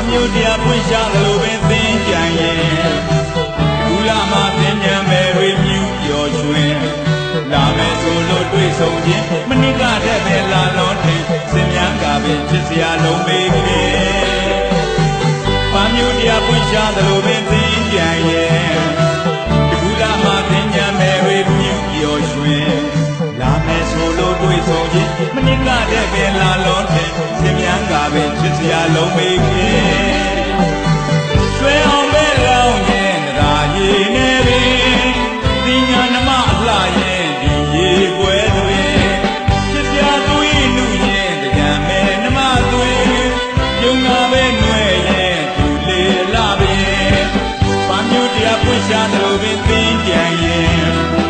မျိုးတရားပွင့်ရှားသလိုပင်သင်ကြံရဲ့ကူလာမှာသင်ညာမဲ့တွေမြူပျော်ရွှင်လာမယ်ဆိုလို့တွေ့ဆုံခြင်းမနစ်ကတည်းပဲလာလို့တင်စင်မြန်းကပင်ဖြစ်စရာလုံးမေးခဲ့ဘာမျိုးတရားပွင့်ရှားသလိုပင်သင်ကြံရဲ့ကူလာမှာသင်ညာမဲ့တွေမြူပျော်ရွှင်လာမယ်ဆိုလို့တွေ့ဆုံခြင်းမနစ်ကတည်းပဲလာလို့တင်စင်မြန်းကပင်ဖြစ်စရာလုံးမေးခဲ့ဆွဲအောင်ပဲလောင်းရင်တရားရည်နေပြီဒီညာနမအလှရင်ဒီရေပွဲသွေးဖြစ်ပြသွေးနုရင်တရားမဲ့နမသွေးပြုံးငါပဲနှွဲရင်သူလေလာပြီဘာမျိုးတရားပွင့်ရှားသလိုပင်သင်ကြံရင်